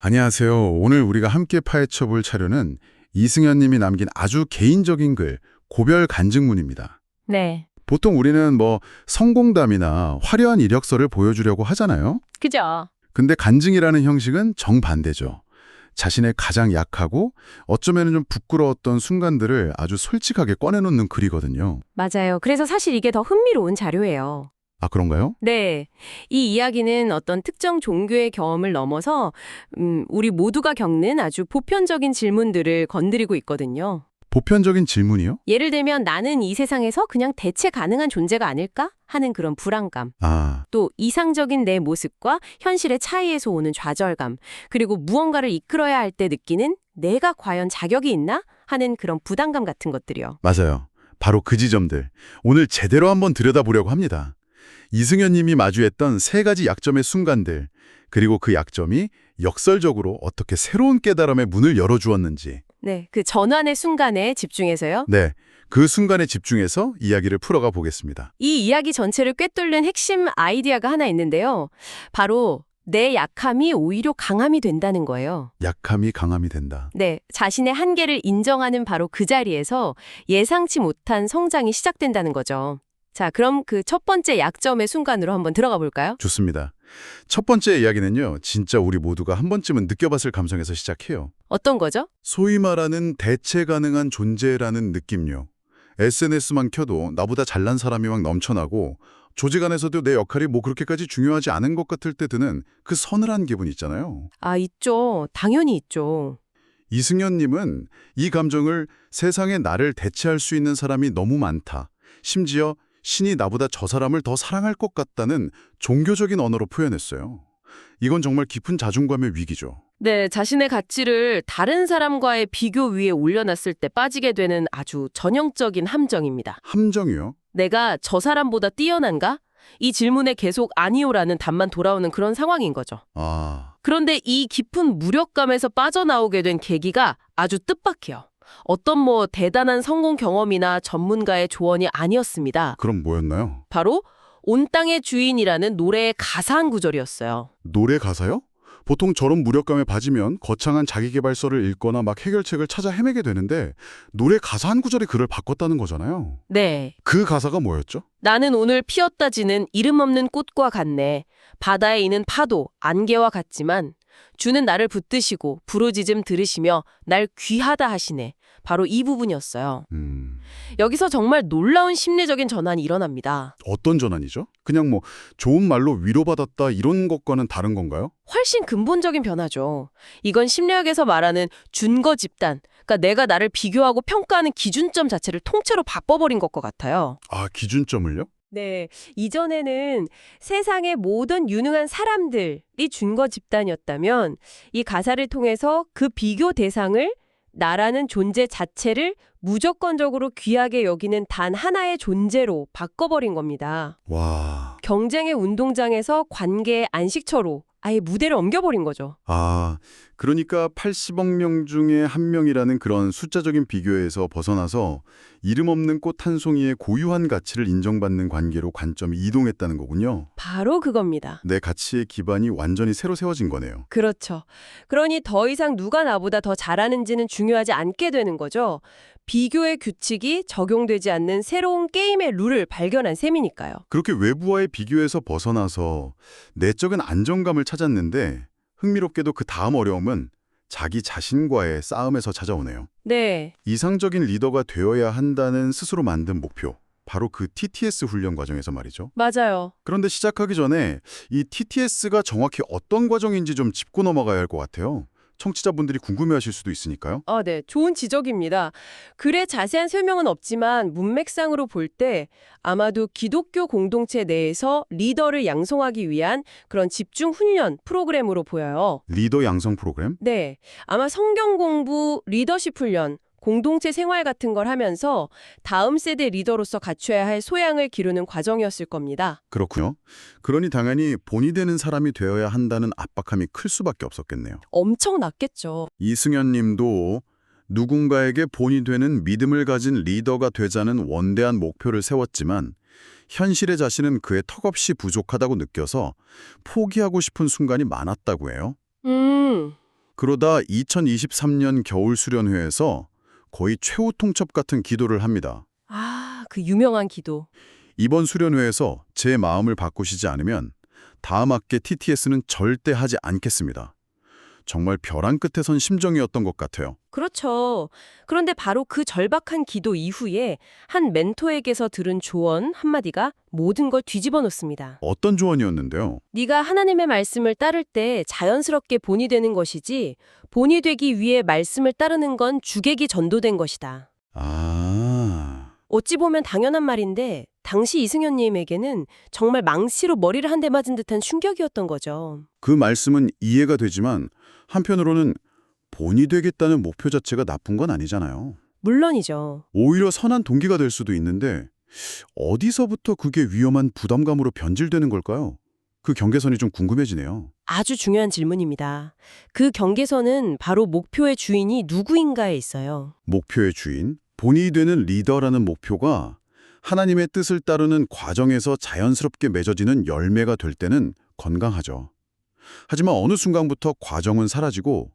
안녕하세요. 오늘 우리가 함께 파헤쳐볼 자료는 이승현 님이 남긴 아주 개인적인 글, 고별 간증문입니다. 네. 보통 우리는 성공담이나 화려한 이력서를 보여주려고 하잖아요. 그죠? 근데 간증이라는 형식은 정반대죠. 자신의 가장 약하고 어쩌면 좀 부끄러웠던 순간들을 아주 솔직하게 꺼내놓는 글이거든요. 맞아요. 그래서 사실 이게 더 흥미로운 자료예요. 아, 그런가요? 네. 이 이야기는 어떤 특정 종교의 경험을 넘어서 우리 모두가 겪는 아주 보편적인 질문들을 건드리고 있거든요. 보편적인 질문이요? 예를 들면 나는 이 세상에서 그냥 대체 가능한 존재가 아닐까? 하는 그런 불안감. 아, 또 이상적인 내 모습과 현실의 차이에서 오는 좌절감. 그리고 무언가를 이끌어야 할 때 느끼는 내가 과연 자격이 있나? 하는 그런 부담감 같은 것들이요. 맞아요. 바로 그 지점들. 오늘 제대로 한번 들여다보려고 합니다. 이승현 님이 마주했던 세 가지 약점의 순간들, 그리고 그 약점이 역설적으로 어떻게 새로운 깨달음의 문을 열어주었는지. 네. 그 전환의 순간에 집중해서요. 네, 그 순간에 집중해서 이야기를 풀어가 보겠습니다. 이 이야기 전체를 꿰뚫는 핵심 아이디어가 하나 있는데요. 바로 내 약함이 오히려 강함이 된다는 거예요. 약함이 강함이 된다. 네, 자신의 한계를 인정하는 바로 그 자리에서 예상치 못한 성장이 시작된다는 거죠. 자, 그럼 그 첫 번째 약점의 순간으로 한번 들어가 볼까요? 좋습니다. 첫 번째 이야기는요, 진짜 우리 모두가 한 번쯤은 느껴봤을 감성에서 시작해요. 어떤 거죠? 소위 말하는 대체 가능한 존재라는 느낌요. SNS만 켜도 나보다 잘난 사람이 막 넘쳐나고 조직 안에서도 내 역할이 그렇게까지 중요하지 않은 것 같을 때 드는 그 서늘한 기분 있잖아요. 아, 있죠. 당연히 있죠. 이승현님은 이 감정을 세상에 나를 대체할 수 있는 사람이 너무 많다. 심지어 신이 나보다 저 사람을 더 사랑할 것 같다는 종교적인 언어로 표현했어요. 이건 정말 깊은 자존감의 위기죠. 네, 자신의 가치를 다른 사람과의 비교 위에 올려놨을 때 빠지게 되는 아주 전형적인 함정입니다. 함정이요? 내가 저 사람보다 뛰어난가? 이 질문에 계속 아니요라는 답만 돌아오는 그런 상황인 거죠. 아, 그런데 이 깊은 무력감에서 빠져나오게 된 계기가 아주 뜻밖해요. 어떤 대단한 성공 경험이나 전문가의 조언이 아니었습니다. 그럼 뭐였나요? 바로 온 땅의 주인이라는 노래의 가사 한 구절이었어요. 노래 가사요? 보통 저런 무력감에 빠지면 거창한 자기계발서를 읽거나 막 해결책을 찾아 헤매게 되는데 노래 가사 한 구절이 그를 바꿨다는 거잖아요. 네. 그 가사가 뭐였죠? 나는 오늘 피었다 지는 이름 없는 꽃과 같네. 바다에 이는 파도, 안개와 같지만 주는 나를 붙드시고 부르짖음 들으시며 날 귀하다 하시네. 바로 이 부분이었어요. 여기서 정말 놀라운 심리적인 전환이 일어납니다. 어떤 전환이죠? 그냥 좋은 말로 위로받았다 이런 것과는 다른 건가요? 훨씬 근본적인 변화죠. 이건 심리학에서 말하는 준거 집단, 그러니까 내가 나를 비교하고 평가하는 기준점 자체를 통째로 바꿔버린 것과 같아요. 아, 기준점을요? 네, 이전에는 세상의 모든 유능한 사람들이 준거 집단이었다면 이 가사를 통해서 그 비교 대상을 나라는 존재 자체를 무조건적으로 귀하게 여기는 단 하나의 존재로 바꿔버린 겁니다. 와, 경쟁의 운동장에서 관계의 안식처로 아예 무대를 옮겨버린 거죠. 아, 그러니까 80억 명 중에 한 명이라는 그런 숫자적인 비교에서 벗어나서 이름 없는 꽃 한 송이의 고유한 가치를 인정받는 관계로 관점이 이동했다는 거군요. 바로 그겁니다. 내 가치의 기반이 완전히 새로 세워진 거네요. 그렇죠. 그러니 더 이상 누가 나보다 더 잘하는지는 중요하지 않게 되는 거죠. 비교의 규칙이 적용되지 않는 새로운 게임의 룰을 발견한 셈이니까요. 그렇게 외부와의 비교에서 벗어나서 내적인 안정감을 찾았는데 흥미롭게도 그 다음 어려움은 자기 자신과의 싸움에서 찾아오네요. 네. 이상적인 리더가 되어야 한다는 스스로 만든 목표. 바로 그 TTS 훈련 과정에서 말이죠. 맞아요. 그런데 시작하기 전에 이 TTS가 정확히 어떤 과정인지 좀 짚고 넘어가야 할 것 같아요. 청취자분들이 궁금해하실 수도 있으니까요. 네. 좋은 지적입니다. 글에 자세한 설명은 없지만 문맥상으로 볼 때 아마도 기독교 공동체 내에서 리더를 양성하기 위한 그런 집중 훈련 프로그램으로 보여요. 리더 양성 프로그램? 네. 아마 성경 공부, 리더십 훈련, 공동체 생활 같은 걸 하면서 다음 세대 리더로서 갖춰야 할 소양을 기르는 과정이었을 겁니다. 그렇군요. 그러니 당연히 본이 되는 사람이 되어야 한다는 압박감이 클 수밖에 없었겠네요. 엄청 낮겠죠. 이승현 님도 누군가에게 본이 되는 믿음을 가진 리더가 되자는 원대한 목표를 세웠지만 현실의 자신은 그에 턱없이 부족하다고 느껴서 포기하고 싶은 순간이 많았다고 해요. 그러다 2023년 겨울 수련회에서 거의 최후 통첩 같은 기도를 합니다. 아, 그 유명한 기도. 이번 수련회에서 제 마음을 바꾸시지 않으면 다음 학기 TTS는 절대 하지 않겠습니다. 정말 벼랑 끝에 선 심정이었던 것 같아요. 그렇죠. 그런데 바로 그 절박한 기도 이후에 한 멘토에게서 들은 조언 한마디가 모든 걸 뒤집어 놓습니다. 어떤 조언이었는데요? 네가 하나님의 말씀을 따를 때 자연스럽게 본이 되는 것이지 본이 되기 위해 말씀을 따르는 건 주객이 전도된 것이다. 아... 어찌 보면 당연한 말인데 당시 이승현님에게는 정말 망치로 머리를 한 대 맞은 듯한 충격이었던 거죠. 그 말씀은 이해가 되지만 한편으로는 본이 되겠다는 목표 자체가 나쁜 건 아니잖아요. 물론이죠. 오히려 선한 동기가 될 수도 있는데 어디서부터 그게 위험한 부담감으로 변질되는 걸까요? 그 경계선이 좀 궁금해지네요. 아주 중요한 질문입니다. 그 경계선은 바로 목표의 주인이 누구인가에 있어요. 목표의 주인, 본이 되는 리더라는 목표가 하나님의 뜻을 따르는 과정에서 자연스럽게 맺어지는 열매가 될 때는 건강하죠. 하지만 어느 순간부터 과정은 사라지고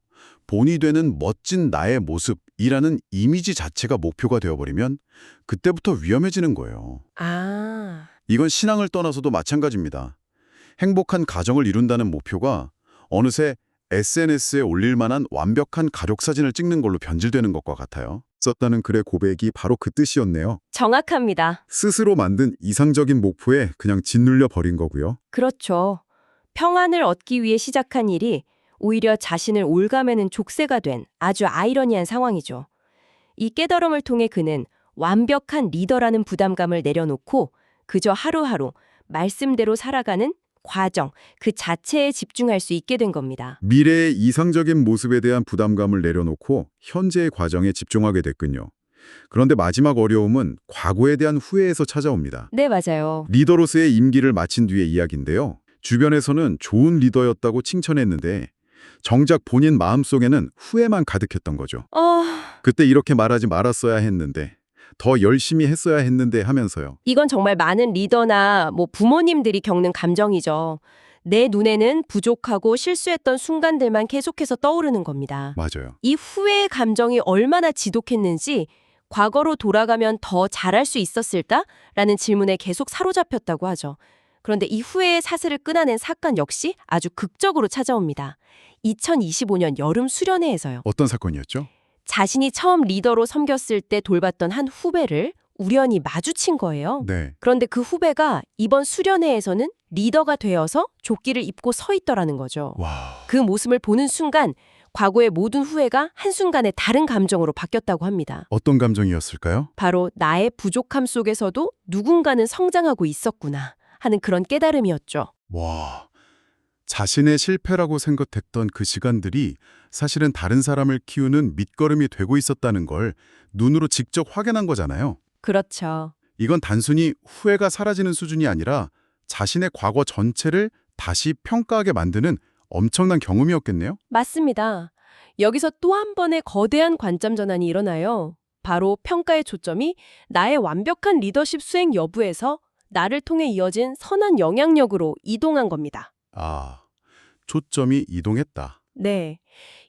본이 되는 멋진 나의 모습이라는 이미지 자체가 목표가 되어버리면 그때부터 위험해지는 거예요. 아, 이건 신앙을 떠나서도 마찬가지입니다. 행복한 가정을 이룬다는 목표가 어느새 SNS에 올릴 만한 완벽한 가족 사진을 찍는 걸로 변질되는 것과 같아요. 썼다는 글의 고백이 바로 그 뜻이었네요. 정확합니다. 스스로 만든 이상적인 목표에 그냥 짓눌려 버린 거고요. 그렇죠. 평안을 얻기 위해 시작한 일이 오히려 자신을 올가매는 족쇄가 된 아주 아이러니한 상황이죠. 이 깨달음을 통해 그는 완벽한 리더라는 부담감을 내려놓고 그저 하루하루 말씀대로 살아가는 과정, 그 자체에 집중할 수 있게 된 겁니다. 미래의 이상적인 모습에 대한 부담감을 내려놓고 현재의 과정에 집중하게 됐군요. 그런데 마지막 어려움은 과거에 대한 후회에서 찾아옵니다. 네, 맞아요. 리더로서의 임기를 마친 뒤의 이야기인데요. 주변에서는 좋은 리더였다고 칭찬했는데 정작 본인 마음속에는 후회만 가득했던 거죠. 그때 이렇게 말하지 말았어야 했는데, 더 열심히 했어야 했는데 하면서요. 이건 정말 많은 리더나 부모님들이 겪는 감정이죠. 내 눈에는 부족하고 실수했던 순간들만 계속해서 떠오르는 겁니다. 맞아요. 이 후회의 감정이 얼마나 지독했는지 과거로 돌아가면 더 잘할 수 있었을까?라는 질문에 계속 사로잡혔다고 하죠. 그런데 이 후회의 사슬을 끊어낸 사건 역시 아주 극적으로 찾아옵니다. 2025년 여름 수련회에서요. 어떤 사건이었죠? 자신이 처음 리더로 섬겼을 때 돌봤던 한 후배를 우연히 마주친 거예요. 네. 그런데 그 후배가 이번 수련회에서는 리더가 되어서 조끼를 입고 서 있더라는 거죠. 와. 그 모습을 보는 순간 과거의 모든 후회가 한순간에 다른 감정으로 바뀌었다고 합니다. 어떤 감정이었을까요? 바로 나의 부족함 속에서도 누군가는 성장하고 있었구나 하는 그런 깨달음이었죠. 와. 자신의 실패라고 생각했던 그 시간들이 사실은 다른 사람을 키우는 밑거름이 되고 있었다는 걸 눈으로 직접 확인한 거잖아요. 그렇죠. 이건 단순히 후회가 사라지는 수준이 아니라 자신의 과거 전체를 다시 평가하게 만드는 엄청난 경험이었겠네요. 맞습니다. 여기서 또 한 번의 거대한 관점 전환이 일어나요. 바로 평가의 초점이 나의 완벽한 리더십 수행 여부에서 나를 통해 이어진 선한 영향력으로 이동한 겁니다. 아, 초점이 이동했다. 네.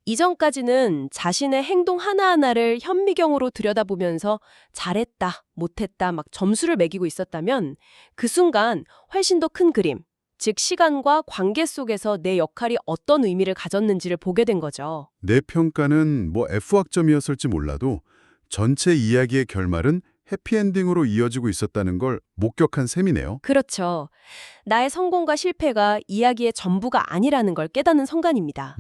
이전까지는 자신의 행동 하나하나를 현미경으로 들여다보면서 잘했다, 못했다 막 점수를 매기고 있었다면 그 순간 훨씬 더 큰 그림, 즉 시간과 관계 속에서 내 역할이 어떤 의미를 가졌는지를 보게 된 거죠. 내 평가는 F학점이었을지 몰라도 전체 이야기의 결말은 해피엔딩으로 이어지고 있었다는 걸 목격한 셈이네요. 그렇죠. 나의 성공과 실패가 이야기의 전부가 아니라는 걸 깨닫는 순간입니다.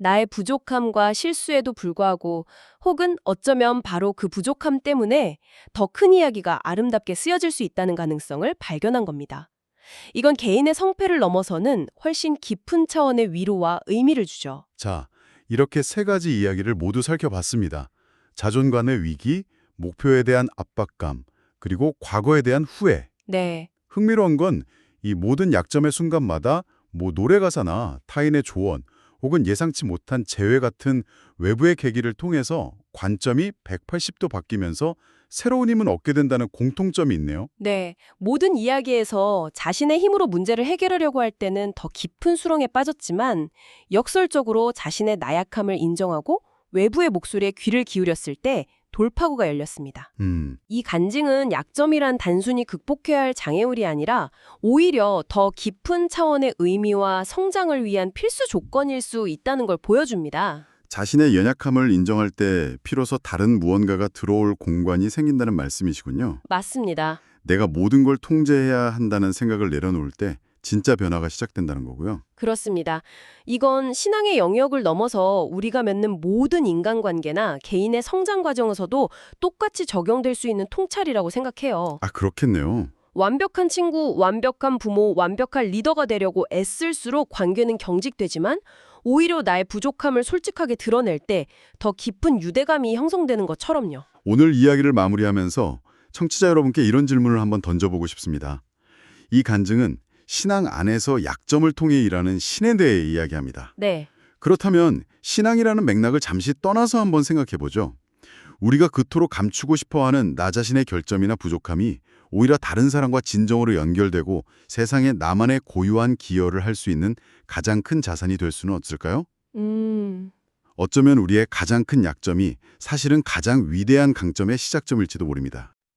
나의 부족함과 실수에도 불구하고 혹은 어쩌면 바로 그 부족함 때문에 더 큰 이야기가 아름답게 쓰여질 수 있다는 가능성을 발견한 겁니다. 이건 개인의 성패를 넘어서는 훨씬 깊은 차원의 위로와 의미를 주죠. 자, 이렇게 세 가지 이야기를 모두 살펴봤습니다. 자존감의 위기, 목표에 대한 압박감, 그리고 과거에 대한 후회. 네. 흥미로운 건 이 모든 약점의 순간마다 노래 가사나 타인의 조언, 혹은 예상치 못한 재회 같은 외부의 계기를 통해서 관점이 180도 바뀌면서 새로운 힘은 얻게 된다는 공통점이 있네요. 네, 모든 이야기에서 자신의 힘으로 문제를 해결하려고 할 때는 더 깊은 수렁에 빠졌지만 역설적으로 자신의 나약함을 인정하고 외부의 목소리에 귀를 기울였을 때 돌파구가 열렸습니다. 이 간증은 약점이란 단순히 극복해야 할 장애물이 아니라 오히려 더 깊은 차원의 의미와 성장을 위한 필수 조건일 수 있다는 걸 보여줍니다. 자신의 연약함을 인정할 때 비로소 다른 무언가가 들어올 공간이 생긴다는 말씀이시군요. 맞습니다. 내가 모든 걸 통제해야 한다는 생각을 내려놓을 때 진짜 변화가 시작된다는 거고요. 그렇습니다. 이건 신앙의 영역을 넘어서 우리가 맺는 모든 인간관계나 개인의 성장 과정에서도 똑같이 적용될 수 있는 통찰이라고 생각해요. 아, 그렇겠네요. 완벽한 친구, 완벽한 부모, 완벽한 리더가 되려고 애쓸수록 관계는 경직되지만 오히려 나의 부족함을 솔직하게 드러낼 때 더 깊은 유대감이 형성되는 것처럼요. 오늘 이야기를 마무리하면서 청취자 여러분께 이런 질문을 한번 던져보고 싶습니다. 이 간증은 신앙 안에서 약점을 통해 일하는 신에 대해 이야기합니다. 네. 그렇다면 신앙이라는 맥락을 잠시 떠나서 한번 생각해보죠. 우리가 그토록 감추고 싶어하는 나 자신의 결점이나 부족함이 오히려 다른 사람과 진정으로 연결되고 세상에 나만의 고유한 기여를 할 수 있는 가장 큰 자산이 될 수는 없을까요? 어쩌면 우리의 가장 큰 약점이 사실은 가장 위대한 강점의 시작점일지도 모릅니다.